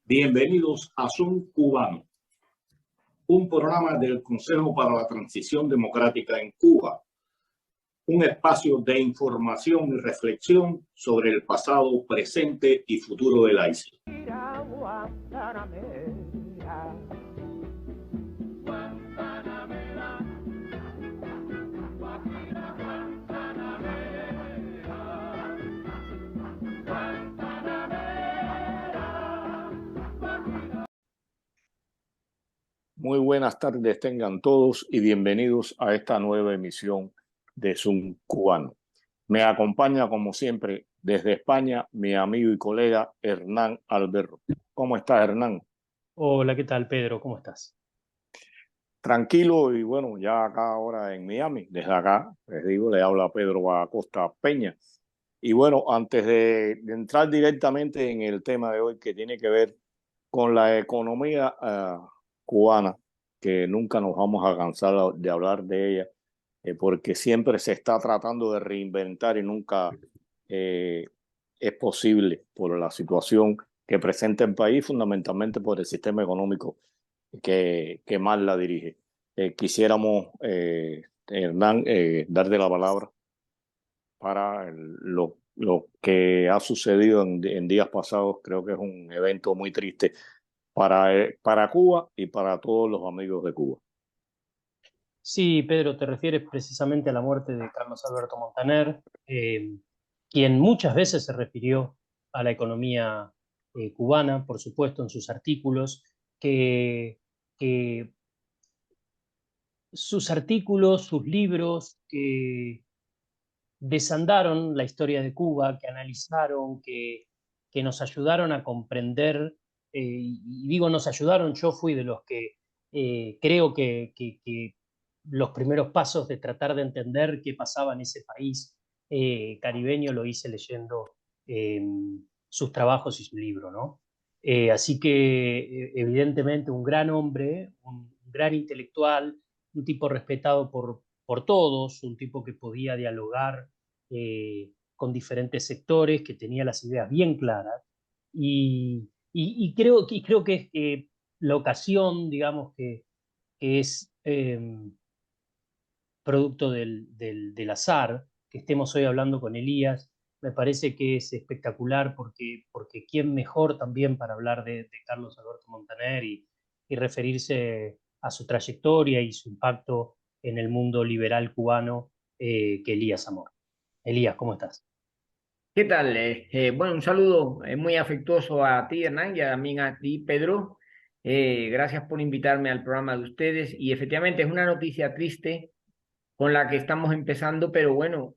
Bienvenidos a Son Cubano, un programa del Consejo para la Transición Democrática en Cuba, un espacio de información y reflexión sobre el pasado, presente y futuro de la isla. Muy buenas tardes tengan todos y bienvenidos a esta nueva emisión de Zoom Cubano. Me acompaña, como siempre, desde España, mi amigo y colega Hernán Alberro. ¿Cómo estás, Hernán? Hola, ¿qué tal, Pedro? ¿Cómo estás? Tranquilo y bueno, ya acá ahora en Miami. Desde acá, les digo, le habla Pedro Acosta Peña. Y bueno, antes de entrar directamente en el tema de hoy que tiene que ver con la economía cubana, que nunca nos vamos a cansar de hablar de ella, porque siempre se está tratando de reinventar y nunca es posible por la situación que presenta el país, fundamentalmente por el sistema económico que más la dirige. Quisiéramos, Hernán, darte la palabra para lo que ha sucedido en días pasados. Creo que es un evento muy triste para Cuba y para todos los amigos de Cuba. Sí, Pedro, te refieres precisamente a la muerte de Carlos Alberto Montaner, quien muchas veces se refirió a la economía cubana, por supuesto, en sus artículos, que sus artículos, sus libros, que desandaron la historia de Cuba, que analizaron, que nos ayudaron a comprender, y digo nos ayudaron, yo fui de los que creo que los primeros pasos de tratar de entender qué pasaba en ese país caribeño lo hice leyendo sus trabajos y su libro, ¿no? Así que evidentemente un gran hombre, un gran intelectual, un tipo respetado por todos, un tipo que podía dialogar con diferentes sectores, que tenía las ideas bien claras. Y creo que es la ocasión, digamos, que es producto del azar, que estemos hoy hablando con Elías, me parece que es espectacular porque quién mejor también para hablar de Carlos Alberto Montaner y referirse a su trayectoria y su impacto en el mundo liberal cubano que Elías Amor. Elías, ¿cómo estás? ¿Qué tal? Bueno, un saludo muy afectuoso a ti, Hernán, y también a ti, Pedro. Gracias por invitarme al programa de ustedes. Y efectivamente es una noticia triste con la que estamos empezando, pero bueno,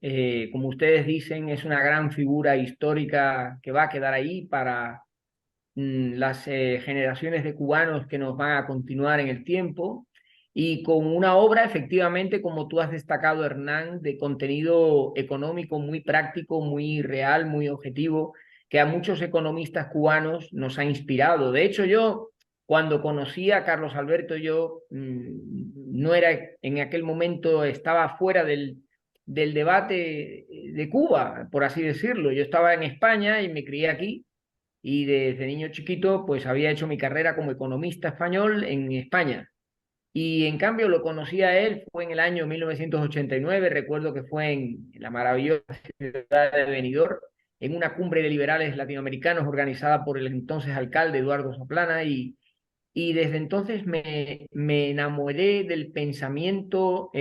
como ustedes dicen, es una gran figura histórica que va a quedar ahí para las generaciones de cubanos que nos van a continuar en el tiempo y con una obra, efectivamente, como tú has destacado, Hernán, de contenido económico muy práctico, muy real, muy objetivo, que a muchos economistas cubanos nos ha inspirado. De hecho, yo, cuando conocí a Carlos Alberto, yo no era, en aquel momento, estaba fuera del debate de Cuba, por así decirlo. Yo estaba en España y me crié aquí y desde niño chiquito pues había hecho mi carrera como economista español en España. Y en cambio lo conocí a él, fue en el año 1989, recuerdo que fue en la maravillosa ciudad de Benidorm, en una cumbre de liberales latinoamericanos organizada por el entonces alcalde Eduardo Zaplana, y desde entonces me enamoré del pensamiento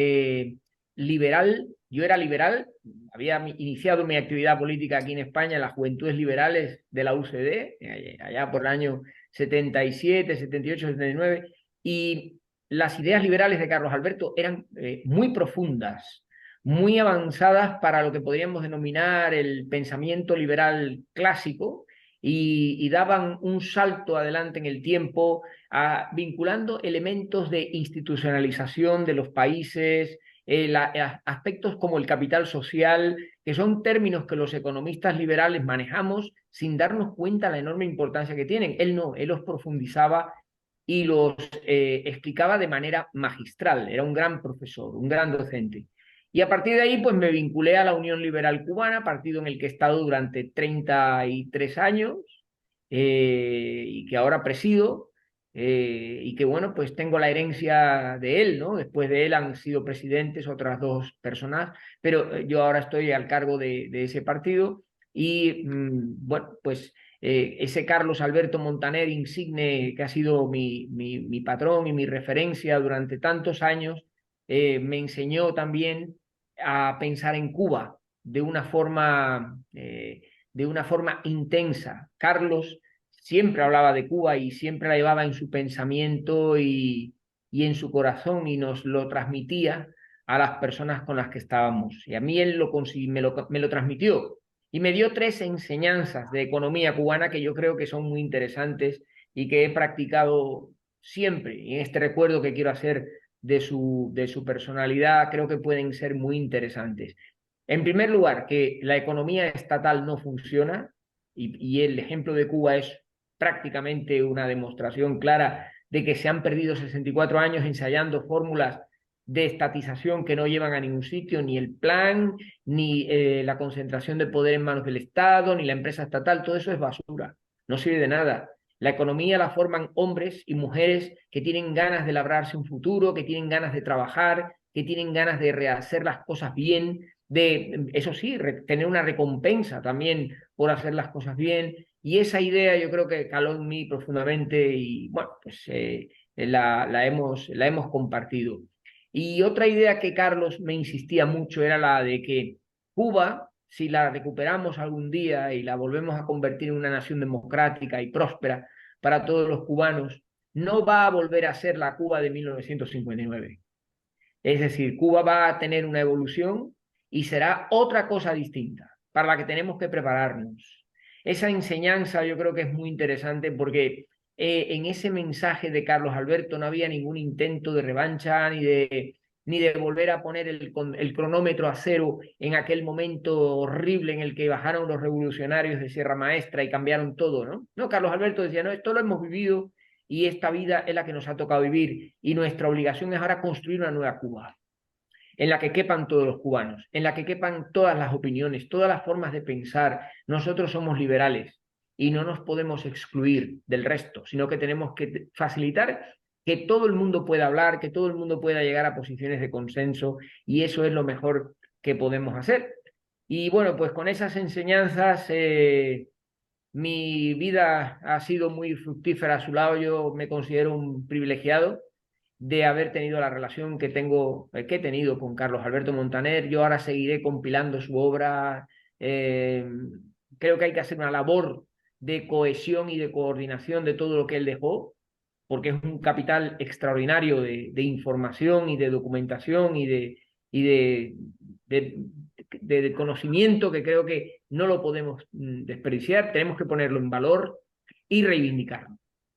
liberal. Yo era liberal, había iniciado mi actividad política aquí en España en las Juventudes Liberales de la UCD, allá por el año 77, 78, 79, y las ideas liberales de Carlos Alberto eran muy profundas, muy avanzadas para lo que podríamos denominar el pensamiento liberal clásico, y daban un salto adelante en el tiempo, vinculando elementos de institucionalización de los países, aspectos como el capital social, que son términos que los economistas liberales manejamos sin darnos cuenta de la enorme importancia que tienen. Él no, él los profundizaba y los explicaba de manera magistral. Era un gran profesor, un gran docente. Y a partir de ahí, pues me vinculé a la Unión Liberal Cubana, partido en el que he estado durante 33 años y que ahora presido. Y que bueno, pues tengo la herencia de él, ¿no? Después de él han sido presidentes otras dos personas, pero yo ahora estoy al cargo de ese partido y bueno, pues ese Carlos Alberto Montaner insigne, que ha sido mi patrón y mi referencia durante tantos años, me enseñó también a pensar en Cuba de una forma intensa. Carlos siempre hablaba de Cuba y siempre la llevaba en su pensamiento y en su corazón y nos lo transmitía a las personas con las que estábamos. Y a mí él me lo transmitió y me dio 3 enseñanzas de economía cubana que yo creo que son muy interesantes y que he practicado siempre. Y en este recuerdo que quiero hacer de su personalidad, creo que pueden ser muy interesantes. En primer lugar, que la economía estatal no funciona y el ejemplo de Cuba es prácticamente una demostración clara de que se han perdido 64 años ensayando fórmulas de estatización que no llevan a ningún sitio, ni el plan, ni la concentración de poder en manos del Estado, ni la empresa estatal, todo eso es basura, no sirve de nada. La economía la forman hombres y mujeres que tienen ganas de labrarse un futuro, que tienen ganas de trabajar, que tienen ganas de rehacer las cosas bien, de, eso sí, tener una recompensa también por hacer las cosas bien. Y esa idea yo creo que caló en mí profundamente y bueno, pues la hemos compartido. Y otra idea que Carlos me insistía mucho era la de que Cuba, si la recuperamos algún día y la volvemos a convertir en una nación democrática y próspera para todos los cubanos, no va a volver a ser la Cuba de 1959. Es decir, Cuba va a tener una evolución y será otra cosa distinta para la que tenemos que prepararnos. Esa enseñanza yo creo que es muy interesante porque en ese mensaje de Carlos Alberto no había ningún intento de revancha ni de volver a poner el cronómetro a cero en aquel momento horrible en el que bajaron los revolucionarios de Sierra Maestra y cambiaron todo, ¿no? No, Carlos Alberto decía, no, esto lo hemos vivido y esta vida es la que nos ha tocado vivir y nuestra obligación es ahora construir una nueva Cuba en la que quepan todos los cubanos, en la que quepan todas las opiniones, todas las formas de pensar. Nosotros somos liberales y no nos podemos excluir del resto, sino que tenemos que facilitar que todo el mundo pueda hablar, que todo el mundo pueda llegar a posiciones de consenso y eso es lo mejor que podemos hacer. Y bueno, pues con esas enseñanzas mi vida ha sido muy fructífera a su lado. Yo me considero un privilegiado de haber tenido la relación que he tenido con Carlos Alberto Montaner. Yo ahora seguiré compilando su obra. Creo que hay que hacer una labor de cohesión y de coordinación de todo lo que él dejó, porque es un capital extraordinario de información y de documentación de conocimiento que creo que no lo podemos desperdiciar. Tenemos que ponerlo en valor y reivindicarlo.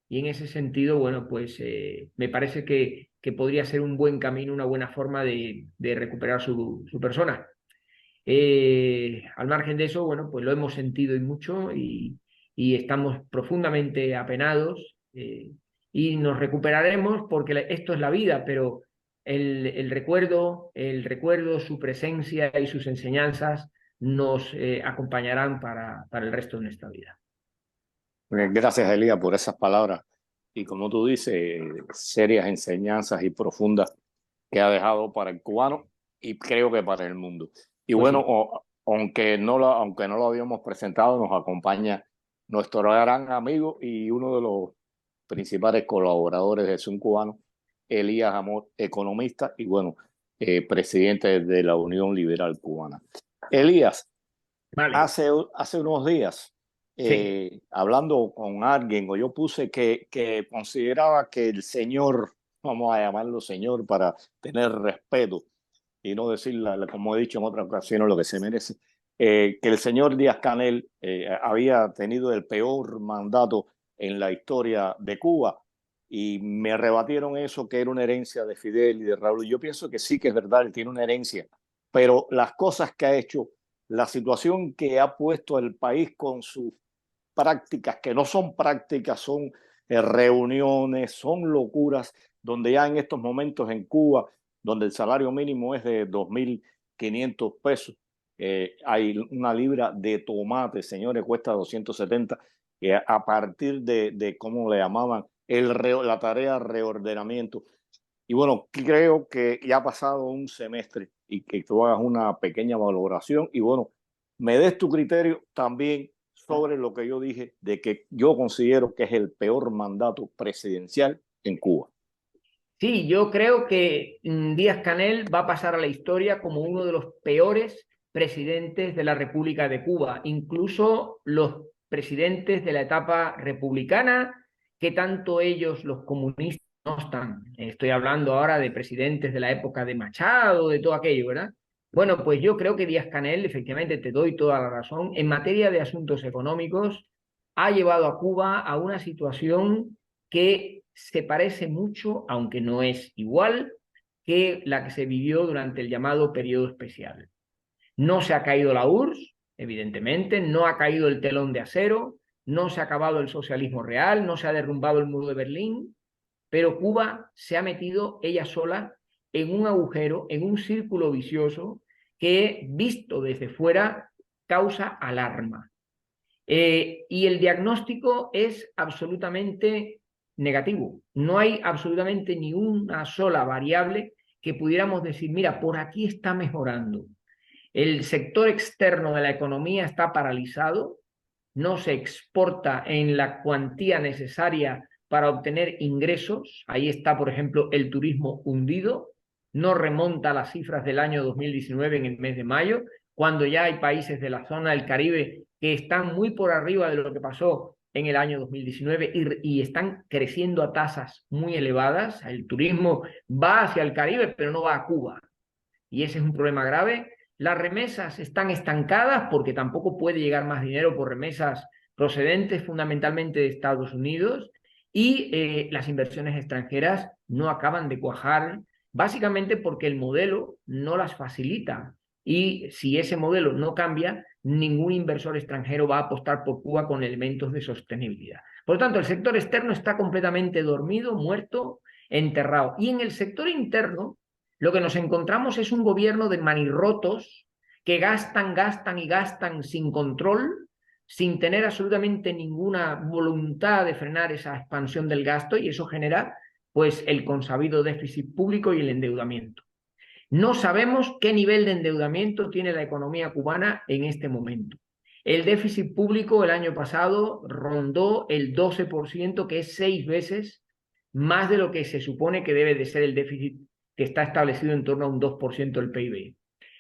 Y en ese sentido, bueno, pues me parece que podría ser un buen camino, una buena forma de recuperar su persona. Al margen de eso, bueno, pues lo hemos sentido y mucho y estamos profundamente apenados y nos recuperaremos porque esto es la vida, pero el recuerdo, su presencia y sus enseñanzas nos acompañarán para el resto de nuestra vida. Gracias, Elías, por esas palabras. Y como tú dices, serias enseñanzas y profundas que ha dejado para el cubano y creo que para el mundo. Y Pues bueno, sí. aunque no lo habíamos presentado, nos acompaña nuestro gran amigo y uno de los principales colaboradores de Zoom Cubano, Elías Amor, economista y bueno, presidente de la Unión Liberal Cubana. Elías, Vale. hace unos días, Sí. hablando con alguien, o yo puse que consideraba que el señor, vamos a llamarlo señor para tener respeto y no decirle, como he dicho en otras ocasiones, lo que se merece, que el señor Díaz-Canel había tenido el peor mandato en la historia de Cuba y me rebatieron eso, que era una herencia de Fidel y de Raúl. Y yo pienso que sí, que es verdad, él tiene una herencia, pero las cosas que ha hecho, la situación que ha puesto el país con sus prácticas, que no son prácticas, son reuniones, son locuras, donde ya en estos momentos en Cuba, donde el salario mínimo es de 2.500 pesos, hay una libra de tomate, señores, cuesta 270, a partir de cómo le llamaban, la tarea de reordenamiento. Y bueno, creo que ya ha pasado un semestre y que tú hagas una pequeña valoración y bueno, me des tu criterio también sobre lo que yo dije de que yo considero que es el peor mandato presidencial en Cuba. Sí, yo creo que Díaz-Canel va a pasar a la historia como uno de los peores presidentes de la República de Cuba. Incluso los presidentes de la etapa republicana, que tanto ellos, los comunistas, no están. Estoy hablando ahora de presidentes de la época de Machado, de todo aquello, ¿verdad? Bueno, pues yo creo que Díaz-Canel, efectivamente, te doy toda la razón, en materia de asuntos económicos, ha llevado a Cuba a una situación que se parece mucho, aunque no es igual, que la que se vivió durante el llamado periodo especial. No se ha caído la URSS, evidentemente, no ha caído el telón de acero, no se ha acabado el socialismo real, no se ha derrumbado el muro de Berlín, pero Cuba se ha metido ella sola en un agujero, en un círculo vicioso que, visto desde fuera, causa alarma. Y el diagnóstico es absolutamente negativo. No hay absolutamente ni una sola variable que pudiéramos decir, mira, por aquí está mejorando. El sector externo de la economía está paralizado, no se exporta en la cuantía necesaria para obtener ingresos. Ahí está, por ejemplo, el turismo hundido, no remonta a las cifras del año 2019 en el mes de mayo, cuando ya hay países de la zona del Caribe que están muy por arriba de lo que pasó en el año 2019 y están creciendo a tasas muy elevadas. El turismo va hacia el Caribe, pero no va a Cuba. Y ese es un problema grave. Las remesas están estancadas porque tampoco puede llegar más dinero por remesas procedentes fundamentalmente de Estados Unidos y las inversiones extranjeras no acaban de cuajar, básicamente porque el modelo no las facilita. Y si ese modelo no cambia, ningún inversor extranjero va a apostar por Cuba con elementos de sostenibilidad. Por lo tanto, el sector externo está completamente dormido, muerto, enterrado. Y en el sector interno, lo que nos encontramos es un gobierno de manirrotos que gastan, gastan y gastan sin control, sin tener absolutamente ninguna voluntad de frenar esa expansión del gasto, y eso genera pues el consabido déficit público y el endeudamiento. No sabemos qué nivel de endeudamiento tiene la economía cubana en este momento. El déficit público el año pasado rondó el 12%, que es 6 veces más de lo que se supone que debe de ser el déficit que está establecido en torno a un 2% del PIB.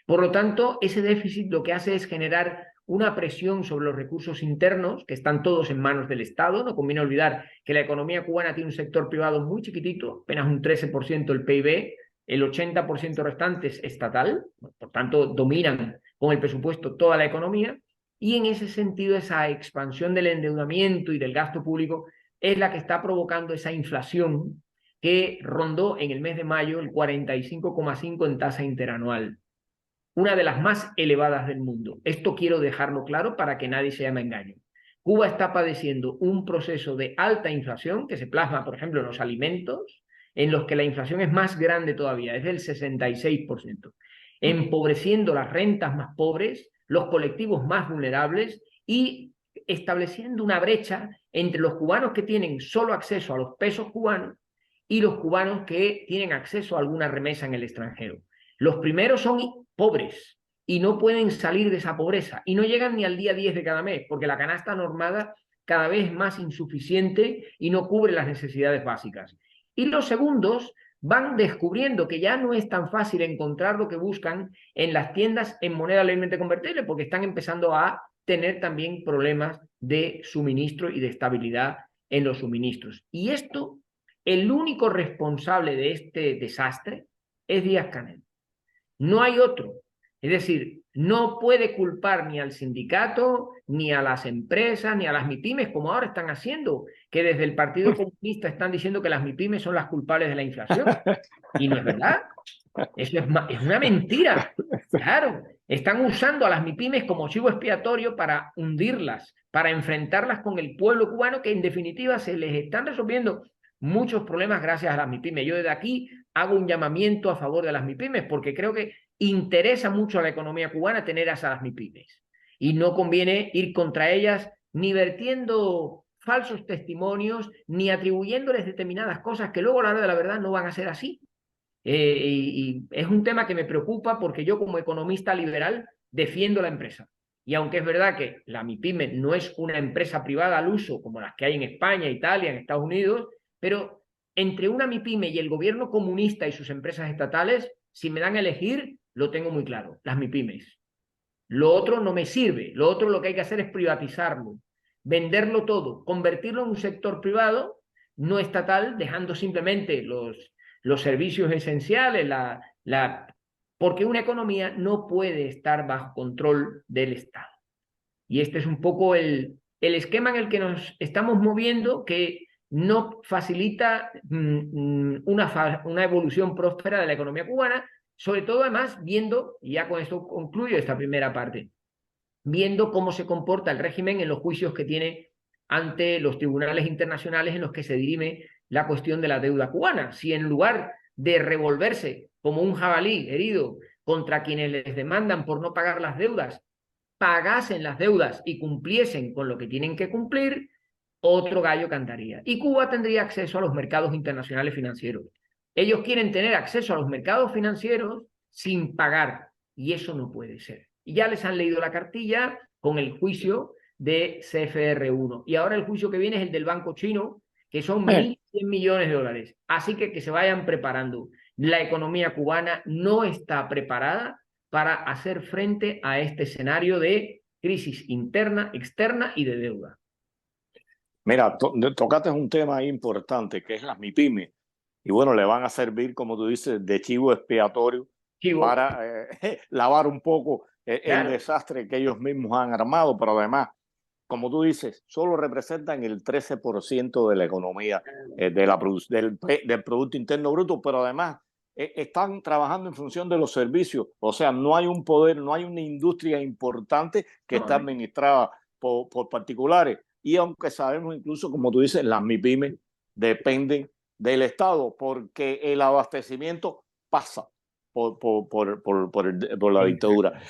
Por lo tanto, ese déficit lo que hace es generar una presión sobre los recursos internos, que están todos en manos del Estado. No conviene olvidar que la economía cubana tiene un sector privado muy chiquitito, apenas un 13% del PIB, el 80% restante es estatal, por tanto dominan con el presupuesto toda la economía, y en ese sentido esa expansión del endeudamiento y del gasto público es la que está provocando esa inflación que rondó en el mes de mayo el 45,5 en tasa interanual, una de las más elevadas del mundo. Esto quiero dejarlo claro para que nadie se llame engaño. Cuba está padeciendo un proceso de alta inflación que se plasma, por ejemplo, en los alimentos, en los que la inflación es más grande todavía, es del 66%, empobreciendo las rentas más pobres, los colectivos más vulnerables y estableciendo una brecha entre los cubanos que tienen solo acceso a los pesos cubanos y los cubanos que tienen acceso a alguna remesa en el extranjero. Los primeros son pobres y no pueden salir de esa pobreza y no llegan ni al día 10 de cada mes porque la canasta normada cada vez es más insuficiente y no cubre las necesidades básicas. Y los segundos van descubriendo que ya no es tan fácil encontrar lo que buscan en las tiendas en moneda legalmente convertible porque están empezando a tener también problemas de suministro y de estabilidad en los suministros. Y esto, el único responsable de este desastre es Díaz-Canel. No hay otro. Es decir, no puede culpar ni al sindicato, ni a las empresas, ni a las MIPYMES, como ahora están haciendo, que desde el Partido Comunista están diciendo que las MIPYMES son las culpables de la inflación. Y no es verdad. Eso es una mentira. Claro, están usando a las MIPYMES como chivo expiatorio para hundirlas, para enfrentarlas con el pueblo cubano, que en definitiva se les están resolviendo muchos problemas gracias a las MIPYMES. Yo desde aquí hago un llamamiento a favor de las MIPYMES porque creo que interesa mucho a la economía cubana tener a esas MIPYMES y no conviene ir contra ellas ni vertiendo falsos testimonios ni atribuyéndoles determinadas cosas que luego a la hora de la verdad no van a ser así. Y es un tema que me preocupa porque yo como economista liberal defiendo la empresa. Y aunque es verdad que la MIPYME no es una empresa privada al uso como las que hay en España, Italia, en Estados Unidos, pero entre una MIPYME y el gobierno comunista y sus empresas estatales, si me dan a elegir, lo tengo muy claro, las MIPYMEs. Lo otro no me sirve, lo otro lo que hay que hacer es privatizarlo, venderlo todo, convertirlo en un sector privado, no estatal, dejando simplemente los servicios esenciales, porque una economía no puede estar bajo control del Estado. Y este es un poco el esquema en el que nos estamos moviendo, que no facilita una evolución próspera de la economía cubana, sobre todo además viendo, y ya con esto concluyo esta primera parte, viendo cómo se comporta el régimen en los juicios que tiene ante los tribunales internacionales en los que se dirime la cuestión de la deuda cubana. Si en lugar de revolverse como un jabalí herido contra quienes les demandan por no pagar las deudas, pagasen las deudas y cumpliesen con lo que tienen que cumplir, otro gallo cantaría. Y Cuba tendría acceso a los mercados internacionales financieros. Ellos quieren tener acceso a los mercados financieros sin pagar, y eso no puede ser. Y ya les han leído la cartilla con el juicio de CFR1. Y ahora el juicio que viene es el del Banco Chino, que son 1.100 millones de dólares. Así que se vayan preparando. La economía cubana no está preparada para hacer frente a este escenario de crisis interna, externa y de deuda. Mira, tocaste un tema ahí importante, que es las MIPYMES. Y bueno, le van a servir, como tú dices, de chivo expiatorio para lavar un poco el desastre que ellos mismos han armado, pero además, como tú dices, solo representan el 13% de la economía, del Producto Interno Bruto, pero además están trabajando en función de los servicios. O sea, no hay un poder, no hay una industria importante que está administrada por particulares. Y aunque sabemos incluso, como tú dices, las MIPYMEs dependen del Estado porque el abastecimiento pasa por la dictadura.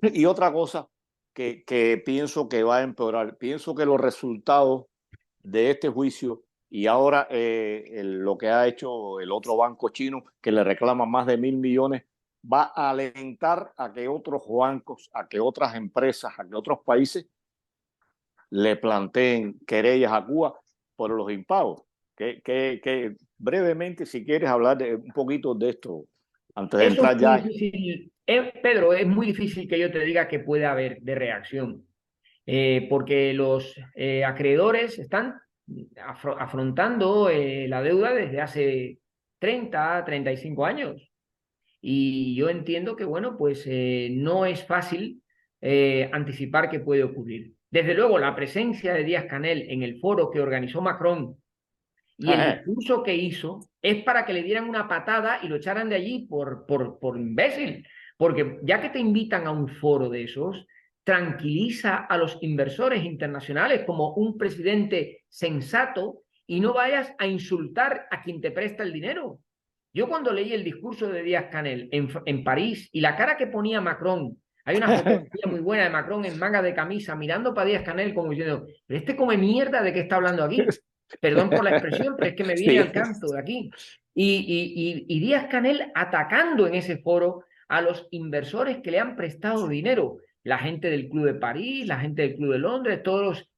Y otra cosa que pienso que va a empeorar, pienso que los resultados de este juicio y ahora lo que ha hecho el otro banco chino, que le reclama más de 1.000 millones, va a alentar a que otros bancos, a que otras empresas, a que otros países le planteen querellas a Cuba por los impagos. Que brevemente, si quieres hablar un poquito de esto, antes de entrar ya. Pedro, es muy difícil que yo te diga que puede haber de reacción, porque los acreedores están afrontando la deuda desde hace 30, 35 años. Y yo entiendo que, bueno, pues no es fácil anticipar qué puede ocurrir. Desde luego, la presencia de Díaz-Canel en el foro que organizó Macron y el discurso que hizo es para que le dieran una patada y lo echaran de allí por imbécil. Porque ya que te invitan a un foro de esos, tranquiliza a los inversores internacionales como un presidente sensato y no vayas a insultar a quien te presta el dinero. Yo cuando leí el discurso de Díaz-Canel en París y la cara que ponía Macron, hay una fotografía muy buena de Macron en manga de camisa mirando para Díaz-Canel como diciendo, ¿pero este come mierda de qué está hablando aquí? Perdón por la expresión, pero es que me viene al canto de aquí. Y Díaz-Canel atacando en ese foro a los inversores que le han prestado dinero. La gente del Club de París, la gente del Club de Londres, todos.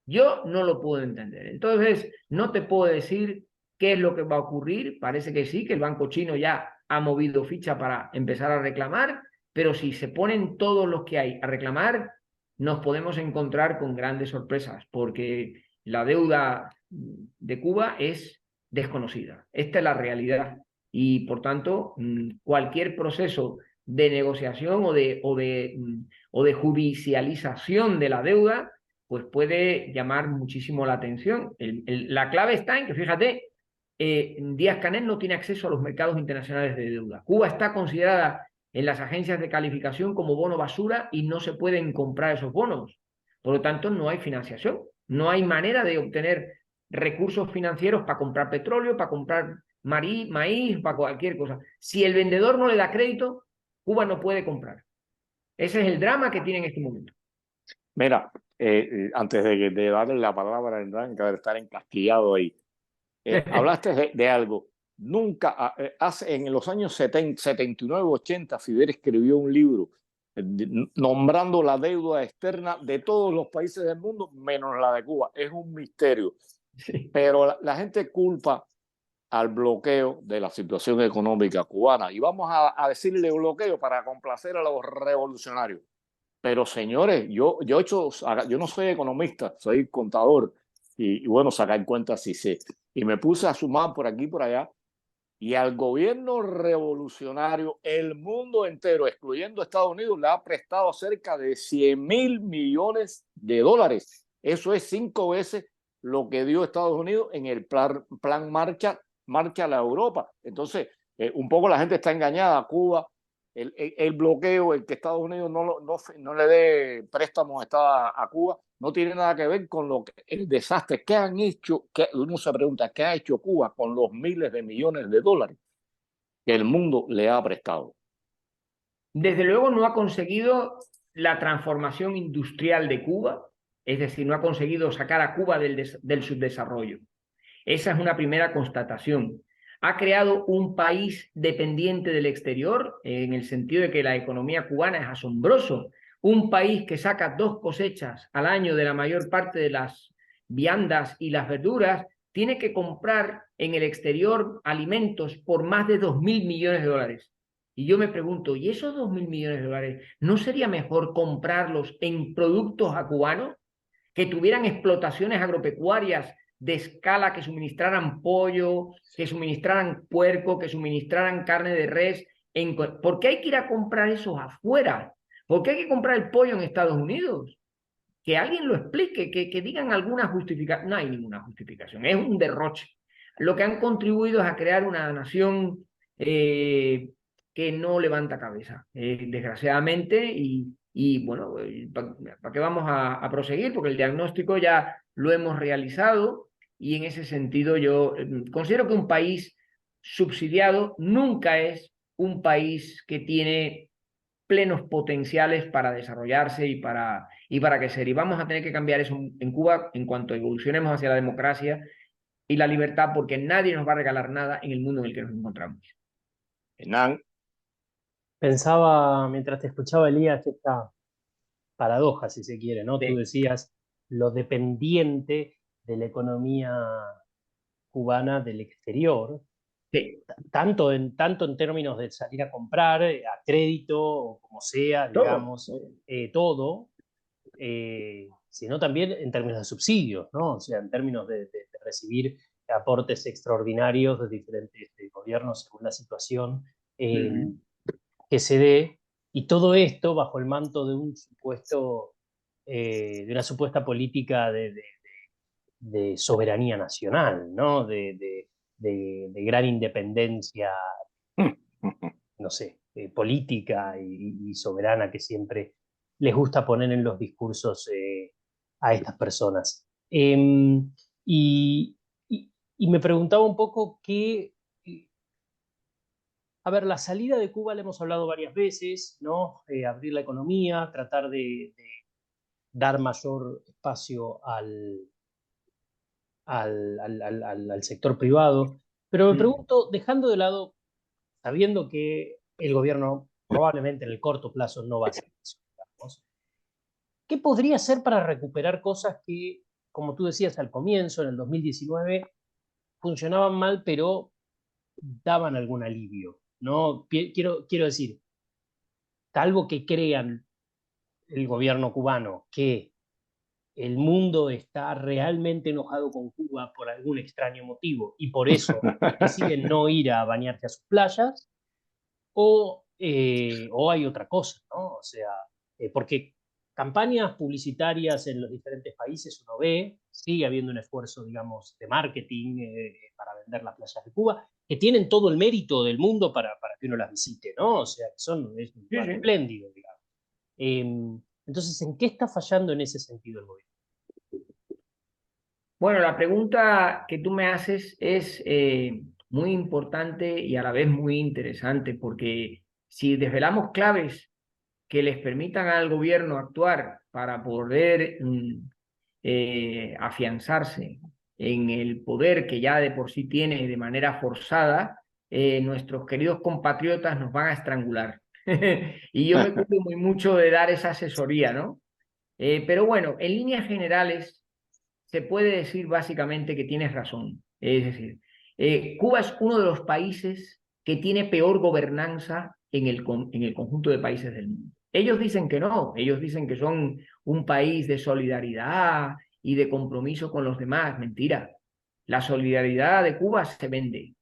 Yo no lo puedo entender. Entonces, no te puedo decir qué es lo que va a ocurrir. Parece que sí, que el banco chino ya ha movido ficha para empezar a reclamar, pero si se ponen todos los que hay a reclamar, nos podemos encontrar con grandes sorpresas, porque la deuda de Cuba es desconocida. Esta es la realidad. Y, por tanto, cualquier proceso de negociación o de judicialización de la deuda, pues puede llamar muchísimo la atención. La clave está en que, fíjate, Díaz-Canel no tiene acceso a los mercados internacionales de deuda. Cuba está considerada en las agencias de calificación como bono basura y no se pueden comprar esos bonos. Por lo tanto, no hay financiación, no hay manera de obtener recursos financieros para comprar petróleo, para comprar maíz, para cualquier cosa. Si el vendedor no le da crédito, Cuba no puede comprar. Ese es el drama que tiene en este momento. Mira, antes de darle la palabra a Hernán, que debe estar encasquillado ahí, hablaste de algo. Nunca, en los años 70, 79, 80, Fidel escribió un libro nombrando la deuda externa de todos los países del mundo, menos la de Cuba. Es un misterio. Sí. Pero la gente culpa al bloqueo de la situación económica cubana. Y vamos a decirle bloqueo para complacer a los revolucionarios. Pero señores, yo no soy economista, soy contador. Y bueno, sacar cuentas sí sé. Y me puse a sumar por aquí y por allá. Y al gobierno revolucionario, el mundo entero, excluyendo Estados Unidos, le ha prestado cerca de 100.000 millones de dólares. Eso es 5 veces lo que dio Estados Unidos en el plan Marcha a la Europa. Entonces, un poco la gente está engañada. Cuba, el bloqueo, el que Estados Unidos no le dé préstamos a Cuba, no tiene nada que ver con el desastre que han hecho, que uno se pregunta, ¿qué ha hecho Cuba con los miles de millones de dólares que el mundo le ha prestado? Desde luego no ha conseguido la transformación industrial de Cuba, es decir, no ha conseguido sacar a Cuba del subdesarrollo. Esa es una primera constatación. Ha creado un país dependiente del exterior, en el sentido de que la economía cubana es asombroso. Un país que saca 2 cosechas al año de la mayor parte de las viandas y las verduras, tiene que comprar en el exterior alimentos por más de 2.000 millones de dólares. Y yo me pregunto, ¿y esos 2.000 millones de dólares no sería mejor comprarlos en productos a cubanos que tuvieran explotaciones agropecuarias de escala, que suministraran pollo, que suministraran puerco, que suministraran carne de res? ¿Por qué hay que ir a comprar esos afuera? ¿Por qué hay que comprar el pollo en Estados Unidos? Que alguien lo explique, que digan alguna justificación. No hay ninguna justificación, es un derroche. Lo que han contribuido es a crear una nación que no levanta cabeza, desgraciadamente, y bueno, ¿para qué vamos a proseguir? Porque el diagnóstico ya lo hemos realizado, y en ese sentido yo considero que un país subsidiado nunca es un país que tiene plenos potenciales para desarrollarse y para crecer. Y vamos a tener que cambiar eso en Cuba en cuanto evolucionemos hacia la democracia y la libertad, porque nadie nos va a regalar nada en el mundo en el que nos encontramos. Hernán. Pensaba, mientras te escuchaba, Elías, esta paradoja, si se quiere, ¿no? Sí. Tú decías lo dependiente de la economía cubana del exterior, sí. tanto en términos de salir a comprar a crédito o como sea, todo. Digamos, todo, sino también en términos de subsidios, ¿no? O sea, en términos de recibir aportes extraordinarios de diferentes gobiernos según la situación que se dé, y todo esto bajo el manto de un supuesto, de una supuesta política de soberanía nacional, ¿no? De gran independencia, no sé, política y soberana que siempre les gusta poner en los discursos a estas personas. Y me preguntaba un poco qué... A ver, la salida de Cuba la hemos hablado varias veces, ¿no? Abrir la economía, tratar de dar mayor espacio al sector privado. Pero me pregunto, dejando de lado, sabiendo que el gobierno probablemente en el corto plazo no va a hacer eso, digamos, ¿qué podría hacer para recuperar cosas que, como tú decías al comienzo, en el 2019, funcionaban mal, pero daban algún alivio, ¿no? Quiero decir, algo que crean el gobierno cubano, que el mundo está realmente enojado con Cuba por algún extraño motivo y por eso deciden no ir a bañarse a sus playas, o o hay otra cosa, ¿no? O sea, porque campañas publicitarias en los diferentes países uno ve, sigue habiendo un esfuerzo, digamos, de marketing para vender las playas de Cuba, que tienen todo el mérito del mundo para que uno las visite, ¿no? O sea, es un lugar espléndido, digamos. Entonces, ¿en qué está fallando en ese sentido el gobierno? Bueno, la pregunta que tú me haces es muy importante y a la vez muy interesante, porque si desvelamos claves que les permitan al gobierno actuar para poder afianzarse en el poder que ya de por sí tiene de manera forzada, nuestros queridos compatriotas nos van a estrangular. Y yo me cuido muy mucho de dar esa asesoría, ¿no? Pero bueno, en líneas generales se puede decir básicamente que tienes razón. Es decir, Cuba es uno de los países que tiene peor gobernanza en el conjunto de países del mundo. Ellos dicen que no, ellos dicen que son un país de solidaridad y de compromiso con los demás. Mentira. La solidaridad de Cuba se vende,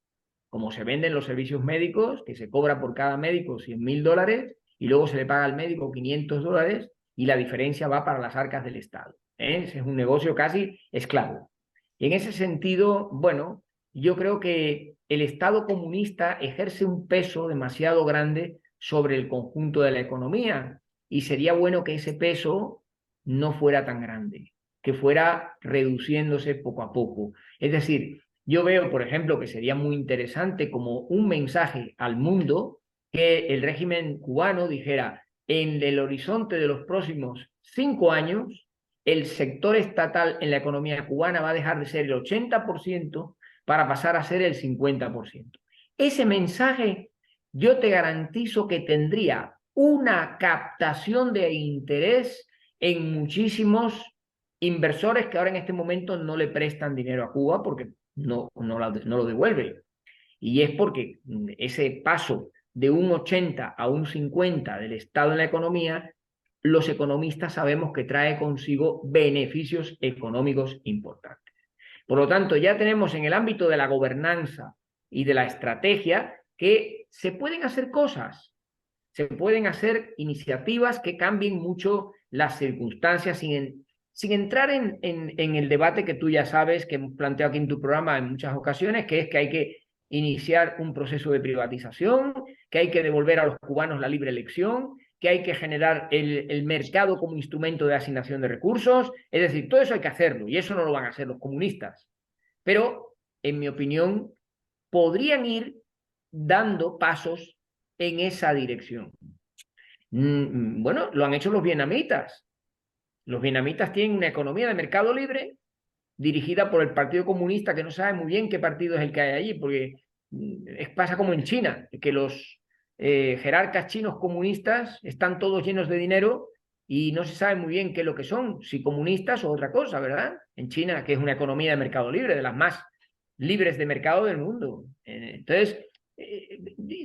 como se venden los servicios médicos, que se cobra por cada médico $100.000 y luego se le paga al médico $500 y la diferencia va para las arcas del Estado. Ese es un negocio casi esclavo. Y en ese sentido, bueno, yo creo que el Estado comunista ejerce un peso demasiado grande sobre el conjunto de la economía y sería bueno que ese peso no fuera tan grande, que fuera reduciéndose poco a poco. Es decir, yo veo, por ejemplo, que sería muy interesante como un mensaje al mundo que el régimen cubano dijera, en el horizonte de los próximos 5 años, el sector estatal en la economía cubana va a dejar de ser el 80% para pasar a ser el 50%. Ese mensaje yo te garantizo que tendría una captación de interés en muchísimos inversores que ahora en este momento no le prestan dinero a Cuba porque no lo devuelve. Y es porque ese paso de un 80 a un 50 del Estado en la economía, los economistas sabemos que trae consigo beneficios económicos importantes. Por lo tanto, ya tenemos en el ámbito de la gobernanza y de la estrategia que se pueden hacer cosas, se pueden hacer iniciativas que cambien mucho las circunstancias sin entrar en el debate que tú ya sabes, que hemos planteado aquí en tu programa en muchas ocasiones, que es que hay que iniciar un proceso de privatización, que hay que devolver a los cubanos la libre elección, que hay que generar el mercado como instrumento de asignación de recursos. Es decir, todo eso hay que hacerlo y eso no lo van a hacer los comunistas. Pero, en mi opinión, podrían ir dando pasos en esa dirección. Bueno, lo han hecho los vietnamitas. Los vietnamitas tienen una economía de mercado libre dirigida por el Partido Comunista, que no sabe muy bien qué partido es el que hay allí, porque pasa como en China, que los jerarcas chinos comunistas están todos llenos de dinero y no se sabe muy bien qué es lo que son, si comunistas o otra cosa, ¿verdad? En China, que es una economía de mercado libre, de las más libres de mercado del mundo. Entonces,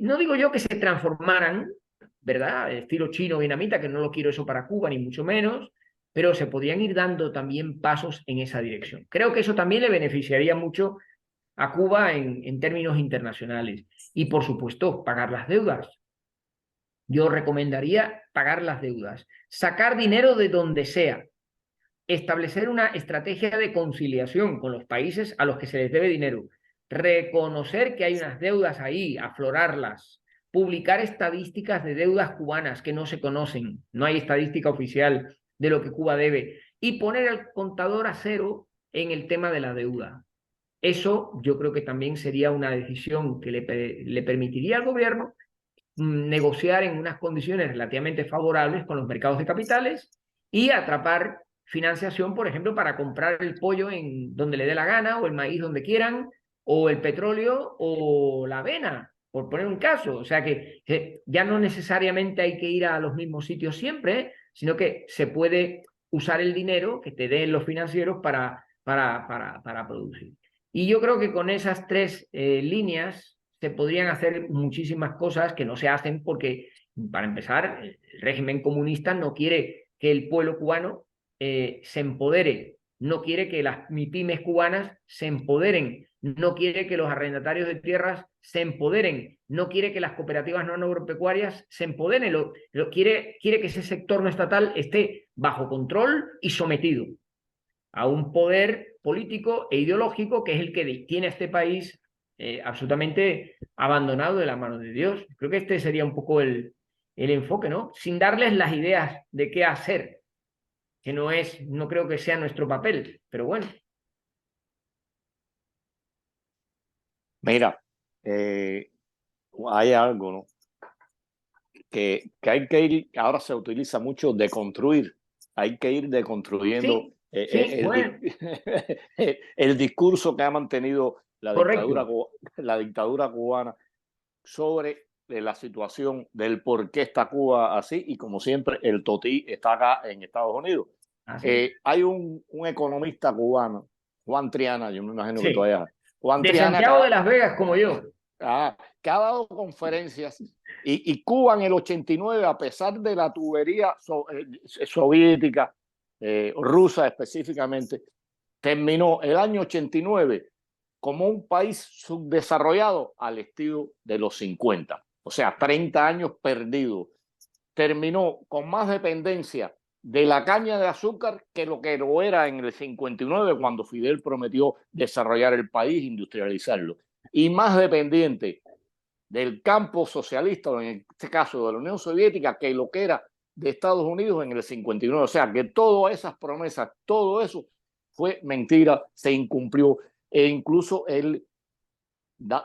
no digo yo que se transformaran, ¿verdad? Estilo chino, vietnamita, que no lo quiero eso para Cuba, ni mucho menos, pero se podrían ir dando también pasos en esa dirección. Creo que eso también le beneficiaría mucho a Cuba en términos internacionales. Y, por supuesto, pagar las deudas. Yo recomendaría pagar las deudas, sacar dinero de donde sea, establecer una estrategia de conciliación con los países a los que se les debe dinero, reconocer que hay unas deudas ahí, aflorarlas, publicar estadísticas de deudas cubanas que no se conocen, no hay estadística oficial de lo que Cuba debe, y poner el contador a cero en el tema de la deuda. Eso yo creo que también sería una decisión que le permitiría al gobierno negociar en unas condiciones relativamente favorables con los mercados de capitales y atrapar financiación, por ejemplo, para comprar el pollo en donde le dé la gana, o el maíz donde quieran, o el petróleo o la avena, por poner un caso. O sea que ya no necesariamente hay que ir a los mismos sitios siempre, sino que se puede usar el dinero que te den los financieros para producir. Y yo creo que con esas tres líneas se podrían hacer muchísimas cosas que no se hacen porque, para empezar, el régimen comunista no quiere que el pueblo cubano se empodere no quiere que las MIPYMES cubanas se empoderen, no quiere que los arrendatarios de tierras se empoderen, no quiere que las cooperativas no agropecuarias se empoderen, quiere que ese sector no estatal esté bajo control y sometido a un poder político e ideológico que es el que tiene a este país absolutamente abandonado de la mano de Dios. Creo que este sería un poco el enfoque, ¿no? Sin darles las ideas de qué hacer, que no creo que sea nuestro papel, pero bueno. Mira, hay algo, ¿no? Que hay que ir, ahora se utiliza mucho deconstruir, hay que ir deconstruyendo Sí, sí, bueno, el discurso que ha mantenido correcto. la dictadura cubana sobre la situación del por qué está Cuba así, y como siempre el totí está acá en Estados Unidos. Así es. Hay un economista cubano, Juan Triana, yo me imagino que tú Sí, hayas. Juan de Triana, Santiago de Las Vegas como yo. que ha dado conferencias, y Cuba en el 89, a pesar de la tubería soviética, rusa específicamente, terminó el año 89 como un país subdesarrollado al estilo de los 50. O sea, 30 años perdidos. Terminó con más dependencia de la caña de azúcar que lo era en el 59, cuando Fidel prometió desarrollar el país, industrializarlo, y más dependiente del campo socialista, o en este caso de la Unión Soviética, que lo que era de Estados Unidos en el 59. O sea, que todas esas promesas, todo eso fue mentira, se incumplió, e incluso él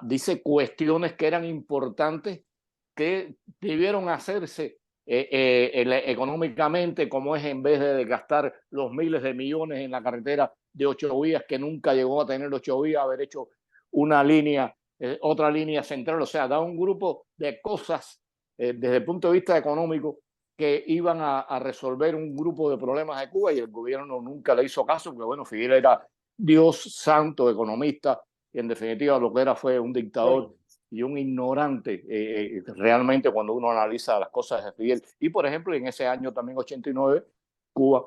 dice cuestiones que eran importantes que debieron hacerse económicamente, como es, en vez de gastar los miles de millones en la carretera de 8 vías, que nunca llegó a tener 8 vías, haber hecho una línea, otra línea central. O sea, da un grupo de cosas desde el punto de vista económico que iban a resolver un grupo de problemas de Cuba, y el gobierno nunca le hizo caso, porque bueno, Fidel era Dios santo, economista, y en definitiva lo que era fue un dictador y un ignorante realmente, cuando uno analiza las cosas de Fidel. Y por ejemplo, en ese año también 89, Cuba,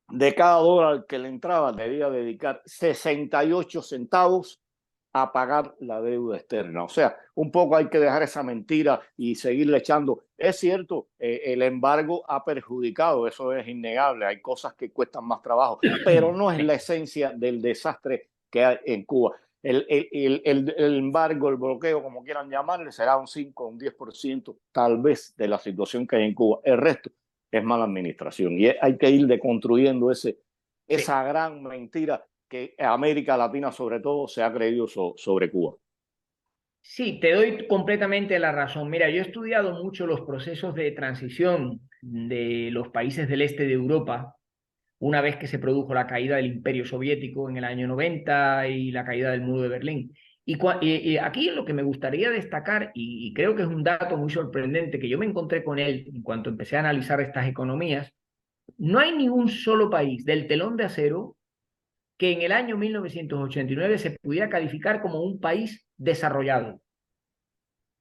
de cada dólar que le entraba, debía dedicar 68 centavos a pagar la deuda externa. O sea, un poco hay que dejar esa mentira y seguirle echando. Es cierto, el embargo ha perjudicado, eso es innegable, hay cosas que cuestan más trabajo, pero no es la esencia del desastre que hay en Cuba. El embargo, el bloqueo, como quieran llamarle, será un 5 o un 10% tal vez de la situación que hay en Cuba. El resto es mala administración, y hay que ir deconstruyendo esa gran mentira que América Latina sobre todo se ha creído sobre Cuba. Sí, te doy completamente la razón. Mira, yo he estudiado mucho los procesos de transición de los países del este de Europa una vez que se produjo la caída del Imperio Soviético en el año 90 y la caída del muro de Berlín. Y aquí lo que me gustaría destacar, y creo que es un dato muy sorprendente, que yo me encontré con él en cuanto empecé a analizar estas economías, no hay ni un solo país del telón de acero que en el año 1989 se pudiera calificar como un país desarrollado.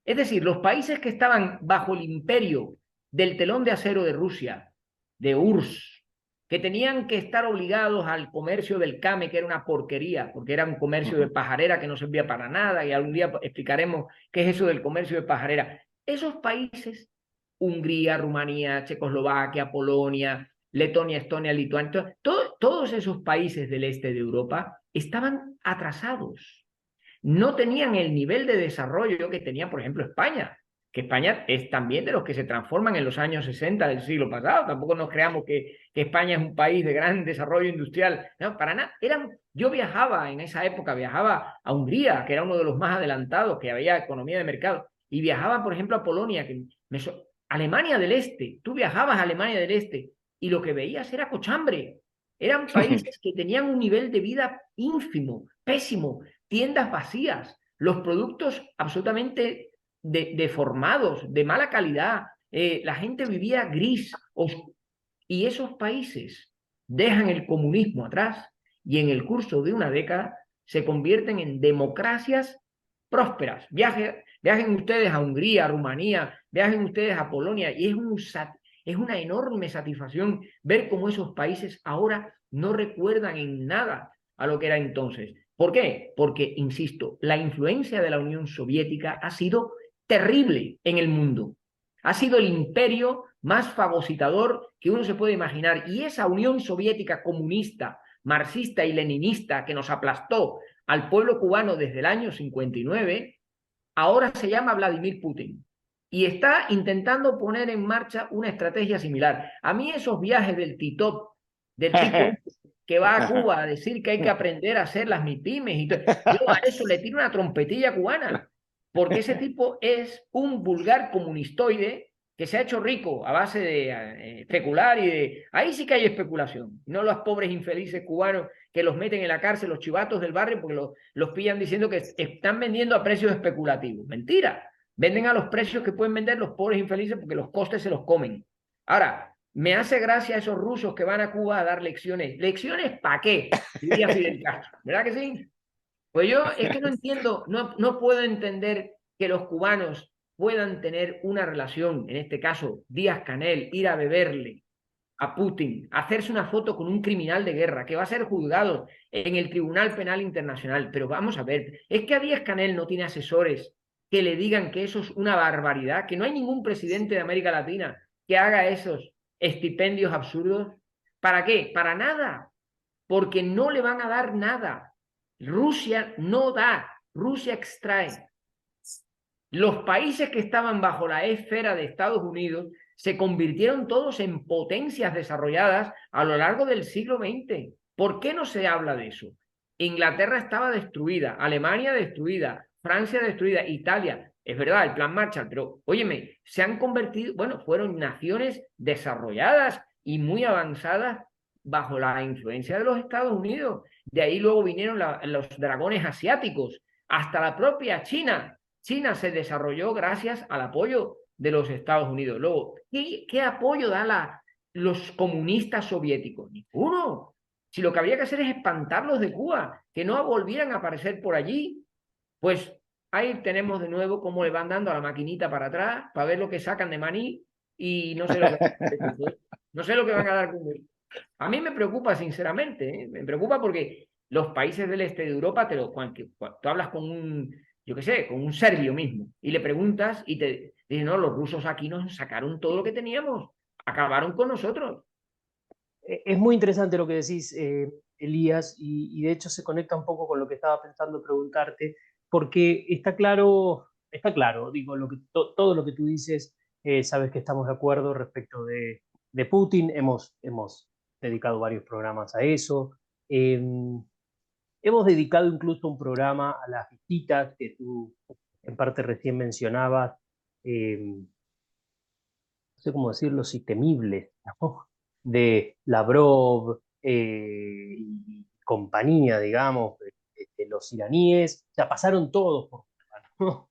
Es decir, los países que estaban bajo el imperio del telón de acero de Rusia, de URSS, que tenían que estar obligados al comercio del came, que era una porquería, porque era un comercio de pajarera que no servía para nada, y algún día explicaremos qué es eso del comercio de pajarera. Esos países, Hungría, Rumanía, Checoslovaquia, Polonia, Letonia, Estonia, Lituania, todos esos países del este de Europa estaban atrasados, no tenían el nivel de desarrollo que tenía, por ejemplo, España, que España es también de los que se transforman en los años 60 del siglo pasado. Tampoco nos creamos que España es un país de gran desarrollo industrial. No, para nada. Yo viajaba en esa época, viajaba a Hungría, que era uno de los más adelantados, que había economía de mercado, y viajaba, por ejemplo, a Polonia, Alemania del Este. Tú viajabas a Alemania del Este y lo que veías era cochambre. Eran países que tenían un nivel de vida ínfimo, pésimo, tiendas vacías, los productos absolutamente deformados, de mala calidad, la gente vivía gris, y esos países dejan el comunismo atrás y en el curso de una década se convierten en democracias prósperas. Viajen ustedes a Hungría, a Rumanía, viajen ustedes a Polonia, y es una enorme satisfacción ver cómo esos países ahora no recuerdan en nada a lo que era entonces. ¿Por qué? Porque, insisto, la influencia de la Unión Soviética ha sido terrible en el mundo. Ha sido el imperio más fagocitador que uno se puede imaginar. Y esa Unión Soviética comunista, marxista y leninista que nos aplastó al pueblo cubano desde el año 59, ahora se llama Vladimir Putin. Y está intentando poner en marcha una estrategia similar. A mí esos viajes del Titop, del tipo que va a Cuba a decir que hay que aprender a hacer las MIPYMES y todo, yo a eso le tiro una trompetilla cubana, porque ese tipo es un vulgar comunistoide que se ha hecho rico a base de especular y de... Ahí sí que hay especulación, no los pobres infelices cubanos que los meten en la cárcel, los chivatos del barrio, porque los pillan diciendo que están vendiendo a precios especulativos. Mentira, venden a los precios que pueden vender los pobres infelices porque los costes se los comen. Ahora, me hace gracia esos rusos que van a Cuba a dar lecciones. ¿Lecciones para qué? Diría Fidel Castro, ¿verdad que sí? Pues yo es que no entiendo, no puedo entender que los cubanos puedan tener una relación, en este caso Díaz-Canel, ir a beberle a Putin, hacerse una foto con un criminal de guerra que va a ser juzgado en el Tribunal Penal Internacional. Pero vamos a ver, es que a Díaz-Canel no tiene asesores que le digan que eso es una barbaridad, que no hay ningún presidente de América Latina que haga esos estipendios absurdos. ¿Para qué? Para nada, porque no le van a dar nada. Rusia no da, Rusia extrae. Los países que estaban bajo la esfera de Estados Unidos se convirtieron todos en potencias desarrolladas a lo largo del siglo XX. ¿Por qué no se habla de eso? Inglaterra estaba destruida, Alemania destruida, Francia destruida, Italia. Es verdad, el plan Marshall, pero óyeme, se han convertido, bueno, fueron naciones desarrolladas y muy avanzadas bajo la influencia de los Estados Unidos. De ahí luego vinieron los dragones asiáticos, hasta la propia China. China se desarrolló gracias al apoyo de los Estados Unidos. Luego, ¿qué apoyo dan los comunistas soviéticos? Ninguno. Si lo que habría que hacer es espantarlos de Cuba, que no volvieran a aparecer por allí, pues ahí tenemos de nuevo cómo le van dando a la maquinita para atrás para ver lo que sacan de maní y no sé lo que, no sé lo que van a dar con él. A mí me preocupa, sinceramente, ¿eh? Me preocupa porque los países del este de Europa, cuando tú hablas con un, yo qué sé, con un serbio mismo, y le preguntas y te dicen, no, los rusos aquí nos sacaron todo lo que teníamos, acabaron con nosotros. Es muy interesante lo que decís, Elías, y de hecho se conecta un poco con lo que estaba pensando preguntarte, porque está claro, digo, todo lo que tú dices, sabes que estamos de acuerdo respecto de Putin, hemos dedicado varios programas a eso, hemos dedicado incluso un programa a las visitas que tú en parte recién mencionabas, no sé cómo decirlo, si temibles, ¿no? De Lavrov y compañía, digamos, de los iraníes, o sea, pasaron todos por Cuba, ¿no?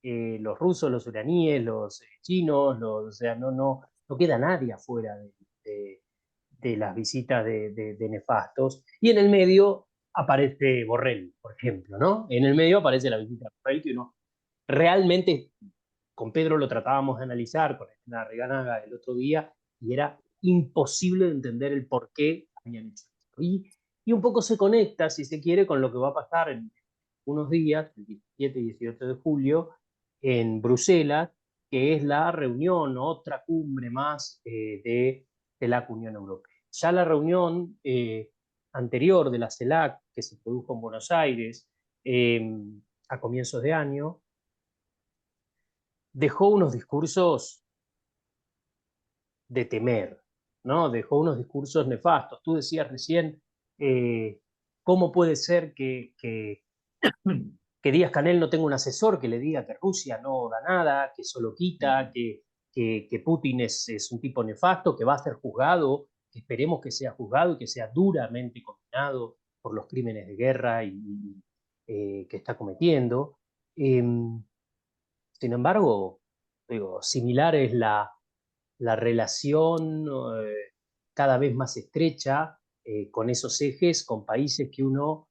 Los rusos, los iraníes, los chinos, o sea, no queda nadie afuera de las visitas de nefastos. Y en el medio aparece Borrell, por ejemplo, ¿no? En el medio aparece la visita de Borrell, que uno realmente, con Pedro lo tratábamos de analizar, con la Reganaga el otro día, y era imposible de entender el por qué habían hecho esto. Y un poco se conecta, si se quiere, con lo que va a pasar en unos días, el 17 y 18 de julio, en Bruselas, que es la reunión, otra cumbre más de la Unión Europea. Ya la reunión anterior de la CELAC, que se produjo en Buenos Aires a comienzos de año, dejó unos discursos de temer, ¿no? Dejó unos discursos nefastos. Tú decías recién, ¿cómo puede ser que Díaz-Canel no tenga un asesor que le diga que Rusia no da nada, que solo quita, que Putin es un tipo nefasto, que va a ser juzgado, que esperemos que sea juzgado y que sea duramente condenado por los crímenes de guerra que está cometiendo? Sin embargo, digo, similar es la relación cada vez más estrecha con esos ejes, con países que uno,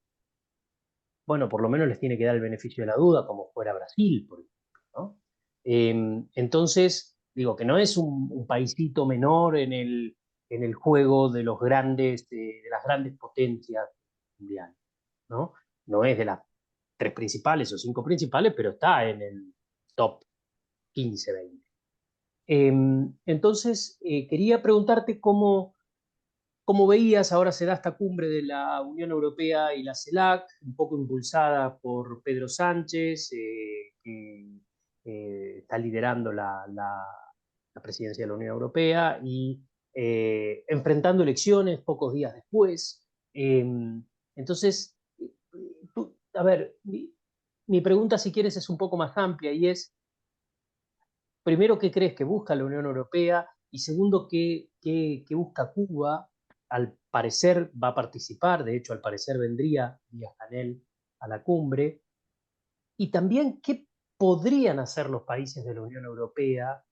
bueno, por lo menos les tiene que dar el beneficio de la duda, como fuera Brasil, por ejemplo, ¿no? Entonces, digo que no es un paísito menor en el juego de los grandes, de las grandes potencias mundiales, ¿no? No es de las 3 principales o 5 principales, pero está en el top 15, 20. Entonces, quería preguntarte cómo veías, ahora se da esta cumbre de la Unión Europea y la CELAC, un poco impulsada por Pedro Sánchez, que está liderando la presidencia de la Unión Europea y enfrentando elecciones pocos días después. Entonces, a ver, mi pregunta, si quieres, es un poco más amplia y es, primero, ¿qué crees que busca la Unión Europea? Y segundo, ¿qué busca Cuba? Al parecer va a participar, de hecho, al parecer vendría Díaz-Canel a la cumbre. Y también, ¿qué podrían hacer los países de la Unión Europea?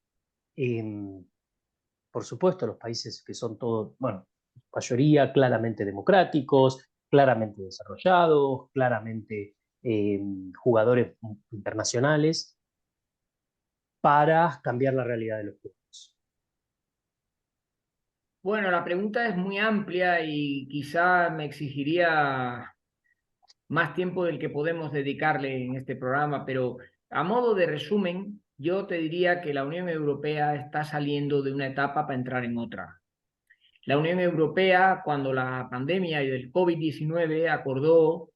Por supuesto, los países que son todos, bueno, mayoría claramente democráticos, claramente desarrollados, claramente jugadores internacionales, para cambiar la realidad de los pueblos. Bueno, la pregunta es muy amplia y quizá me exigiría más tiempo del que podemos dedicarle en este programa, pero a modo de resumen, yo te diría que la Unión Europea está saliendo de una etapa para entrar en otra. La Unión Europea, cuando la pandemia y del COVID-19 acordó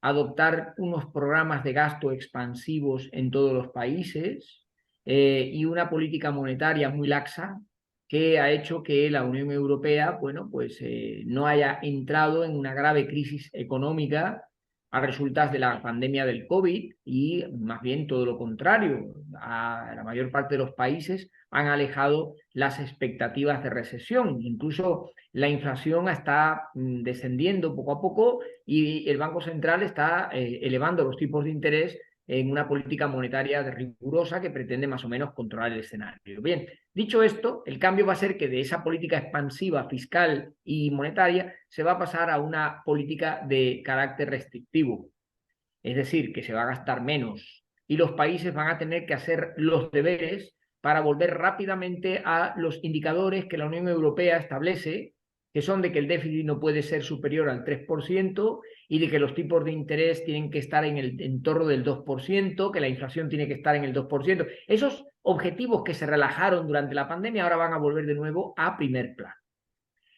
adoptar unos programas de gasto expansivos en todos los países y una política monetaria muy laxa, que ha hecho que la Unión Europea, bueno, pues no haya entrado en una grave crisis económica a resultas de la pandemia del COVID y más bien todo lo contrario. A la mayor parte de los países han alejado las expectativas de recesión. Incluso la inflación está descendiendo poco a poco y el Banco Central está elevando los tipos de interés en una política monetaria rigurosa que pretende más o menos controlar el escenario. Bien, dicho esto, el cambio va a ser que de esa política expansiva fiscal y monetaria se va a pasar a una política de carácter restrictivo, es decir, que se va a gastar menos y los países van a tener que hacer los deberes para volver rápidamente a los indicadores que la Unión Europea establece, que son de que el déficit no puede ser superior al 3% y de que los tipos de interés tienen que estar en el entorno del 2%, que la inflación tiene que estar en el 2%. Esos objetivos que se relajaron durante la pandemia ahora van a volver de nuevo a primer plano.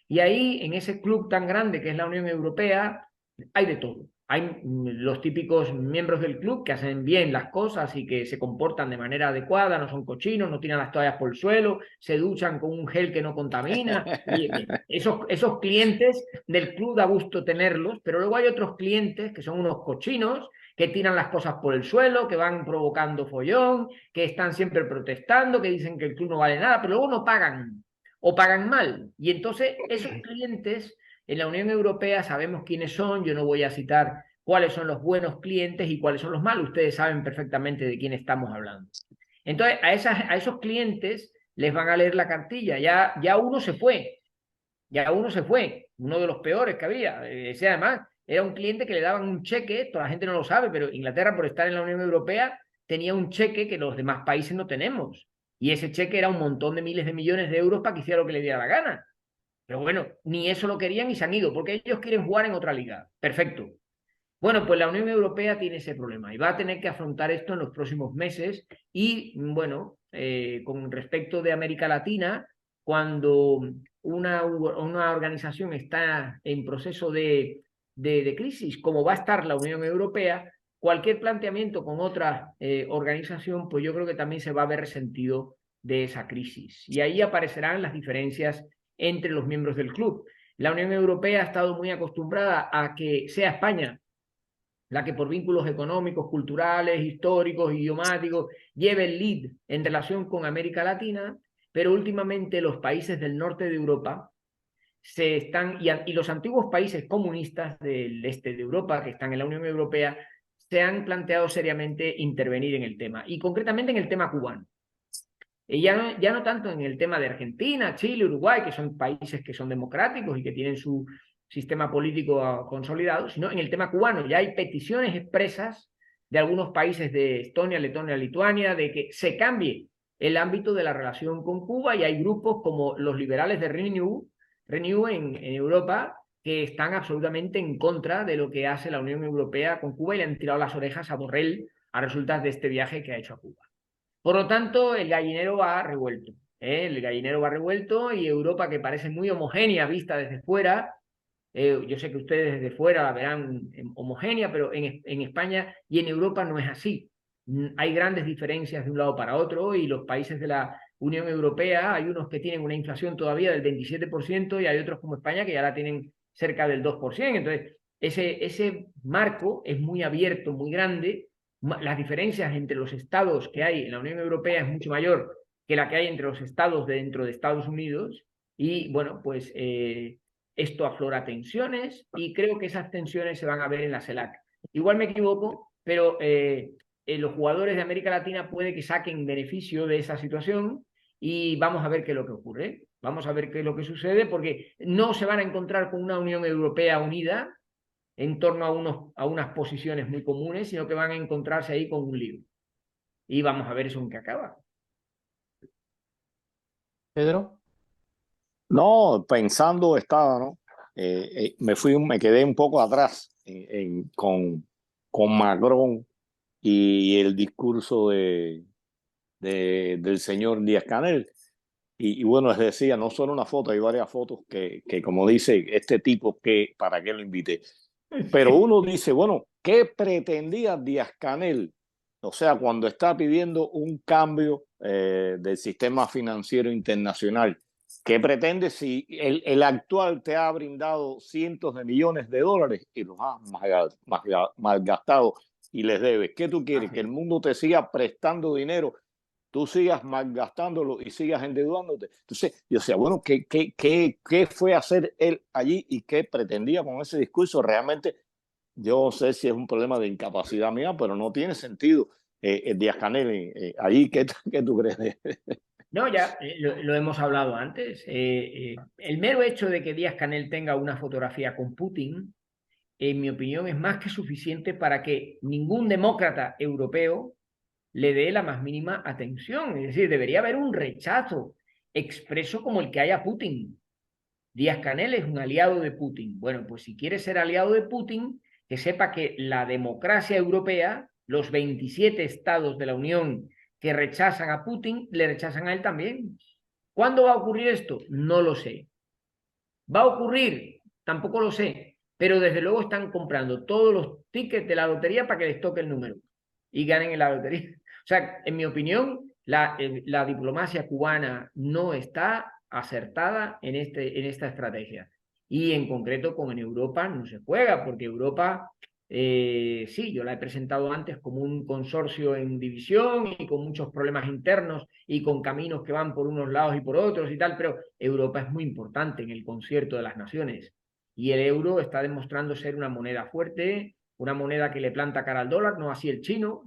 Y ahí, en ese club tan grande que es la Unión Europea, hay de todo. Hay los típicos miembros del club que hacen bien las cosas y que se comportan de manera adecuada, no son cochinos, no tiran las toallas por el suelo, se duchan con un gel que no contamina. Y esos clientes del club da gusto tenerlos, pero luego hay otros clientes que son unos cochinos, que tiran las cosas por el suelo, que van provocando follón, que están siempre protestando, que dicen que el club no vale nada, pero luego no pagan o pagan mal. Y entonces esos clientes en la Unión Europea sabemos quiénes son, yo no voy a citar cuáles son los buenos clientes y cuáles son los malos, ustedes saben perfectamente de quién estamos hablando. Entonces a esos clientes les van a leer la cartilla, ya uno se fue, uno de los peores que había, ese además era un cliente que le daban un cheque, toda la gente no lo sabe, pero Inglaterra por estar en la Unión Europea tenía un cheque que los demás países no tenemos. Y ese cheque era un montón de miles de millones de euros para que hiciera lo que le diera la gana. Pero bueno, ni eso lo querían y se han ido, porque ellos quieren jugar en otra liga. Perfecto. Bueno, pues la Unión Europea tiene ese problema y va a tener que afrontar esto en los próximos meses. Y bueno, con respecto de América Latina, cuando una organización está en proceso de crisis, como va a estar la Unión Europea, cualquier planteamiento con otra organización, pues yo creo que también se va a ver resentido de esa crisis. Y ahí aparecerán las diferencias entre los miembros del club. La Unión Europea ha estado muy acostumbrada a que sea España la que por vínculos económicos, culturales, históricos, idiomáticos, lleve el lead en relación con América Latina, pero últimamente los países del norte de Europa y los antiguos países comunistas del este de Europa, que están en la Unión Europea, se han planteado seriamente intervenir en el tema, y concretamente en el tema cubano. Y ya no tanto en el tema de Argentina, Chile, Uruguay, que son países que son democráticos y que tienen su sistema político consolidado, sino en el tema cubano. Ya hay peticiones expresas de algunos países de Estonia, Letonia, Lituania, de que se cambie el ámbito de la relación con Cuba, y hay grupos como los liberales de Renew Renew en Europa, que están absolutamente en contra de lo que hace la Unión Europea con Cuba y le han tirado las orejas a Borrell a resultas de este viaje que ha hecho a Cuba. Por lo tanto, el gallinero va revuelto. El gallinero va revuelto y Europa, que parece muy homogénea vista desde fuera, yo sé que ustedes desde fuera la verán homogénea, pero en España y en Europa no es así. Hay grandes diferencias de un lado para otro y los países de la Unión Europea, hay unos que tienen una inflación todavía del 27% y hay otros como España que ya la tienen cerca del 2%. Entonces, ese marco es muy abierto, muy grande. Las diferencias entre los estados que hay en la Unión Europea es mucho mayor que la que hay entre los estados dentro de Estados Unidos. Y bueno, pues esto aflora tensiones y creo que esas tensiones se van a ver en la CELAC. Igual me equivoco, pero los jugadores de América Latina puede que saquen beneficio de esa situación y vamos a ver qué es lo que ocurre. Vamos a ver qué es lo que sucede porque no se van a encontrar con una Unión Europea unida en torno a unas posiciones muy comunes, sino que van a encontrarse ahí con un lío. Y vamos a ver eso en qué acaba. Pedro. No, pensando estaba, ¿no? Me quedé un poco atrás con Macron y el discurso del señor Díaz-Canel. Y bueno, les decía, no solo una foto, hay varias fotos que como dice este tipo, ¿para qué lo invité? Pero uno dice, bueno, ¿qué pretendía Díaz-Canel? O sea, cuando está pidiendo un cambio del sistema financiero internacional, ¿qué pretende si el actual te ha brindado cientos de millones de dólares y los has malgastado y les debes? ¿Qué tú quieres? ¿Que el mundo te siga prestando dinero, tú sigas malgastándolo y sigas endeudándote? Entonces, yo decía, bueno, ¿qué fue hacer él allí y qué pretendía con ese discurso? Realmente, yo no sé si es un problema de incapacidad mía, pero no tiene sentido. Díaz-Canel, allí, ¿qué tú crees? No, ya lo hemos hablado antes. El mero hecho de que Díaz-Canel tenga una fotografía con Putin, en mi opinión, es más que suficiente para que ningún demócrata europeo le dé la más mínima atención. Es decir, debería haber un rechazo expreso como el que hay a Putin. Díaz-Canel es un aliado de Putin. Bueno, pues si quiere ser aliado de Putin, que sepa que la democracia europea, los 27 estados de la Unión que rechazan a Putin, le rechazan a él también. ¿Cuándo va a ocurrir esto? No lo sé. ¿Va a ocurrir? Tampoco lo sé. Pero desde luego están comprando todos los tickets de la lotería para que les toque el número y ganen en la lotería. O sea, en mi opinión, la diplomacia cubana no está acertada en esta estrategia. Y en concreto con Europa no se juega, porque Europa, sí, yo la he presentado antes como un consorcio en división y con muchos problemas internos y con caminos que van por unos lados y por otros y tal, pero Europa es muy importante en el concierto de las naciones. Y el euro está demostrando ser una moneda fuerte, una moneda que le planta cara al dólar, no así el chino,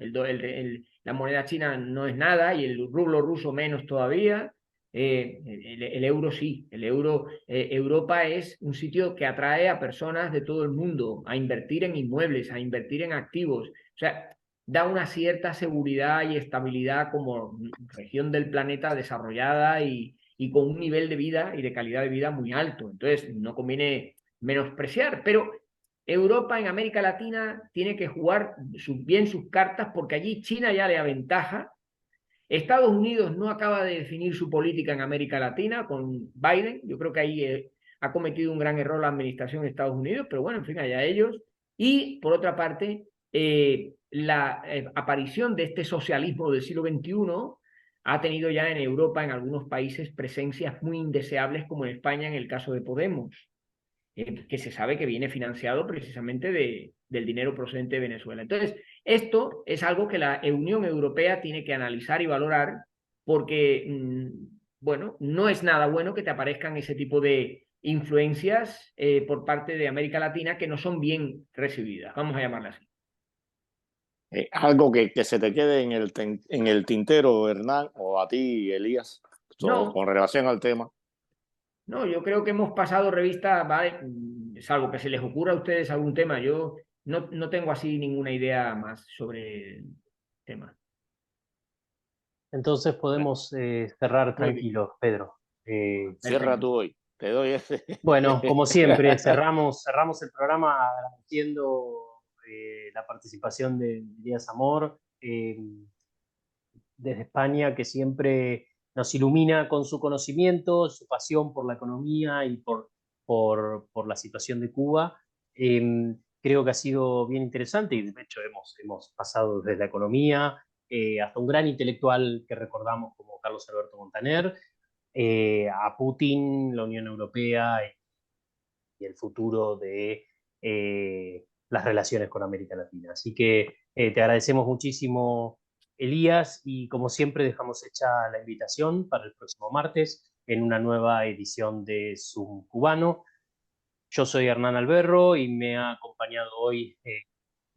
la moneda china no es nada y el rublo ruso menos todavía. El euro sí, Europa es un sitio que atrae a personas de todo el mundo a invertir en inmuebles, a invertir en activos. O sea, da una cierta seguridad y estabilidad como región del planeta desarrollada y con un nivel de vida y de calidad de vida muy alto. Entonces, no conviene menospreciar, pero Europa en América Latina tiene que jugar bien sus cartas porque allí China ya le aventaja. Estados Unidos no acaba de definir su política en América Latina con Biden. Yo creo que ahí ha cometido un gran error la administración de Estados Unidos, pero bueno, en fin, allá ellos. Y por otra parte, la aparición de este socialismo del siglo XXI ha tenido ya en Europa, en algunos países, presencias muy indeseables, como en España en el caso de Podemos, que se sabe que viene financiado precisamente del dinero procedente de Venezuela. Entonces, esto es algo que la Unión Europea tiene que analizar y valorar porque, bueno, no es nada bueno que te aparezcan ese tipo de influencias por parte de América Latina que no son bien recibidas, vamos a llamarlas así. Algo que se te quede en el tintero, Hernán, o a ti, Elías, No, con relación al tema. no, yo creo que hemos pasado revista, ¿vale? Salvo que se les ocurra a ustedes algún tema, yo no tengo así ninguna idea más sobre el tema. Entonces podemos cerrar Muy bien. tranquilos, Pedro. Cierra Perfecto. tú hoy. Te doy ese. Bueno, como siempre, cerramos el programa agradeciendo la participación de Elías Amor desde España, que siempre nos ilumina con su conocimiento, su pasión por la economía y por la situación de Cuba. Creo que ha sido bien interesante y de hecho hemos pasado desde la economía hasta un gran intelectual que recordamos como Carlos Alberto Montaner, a Putin, la Unión Europea y el futuro de las relaciones con América Latina. Así que te agradecemos muchísimo, Elías, y como siempre dejamos hecha la invitación para el próximo martes en una nueva edición de Zoom Cubano. Yo soy Hernán Alberro y me ha acompañado hoy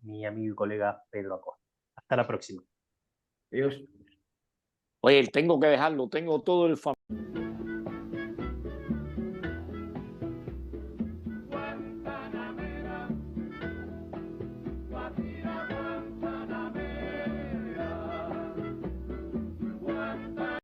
mi amigo y colega Pedro Acosta. Hasta la próxima. Adiós. Oye, tengo que dejarlo, tengo todo el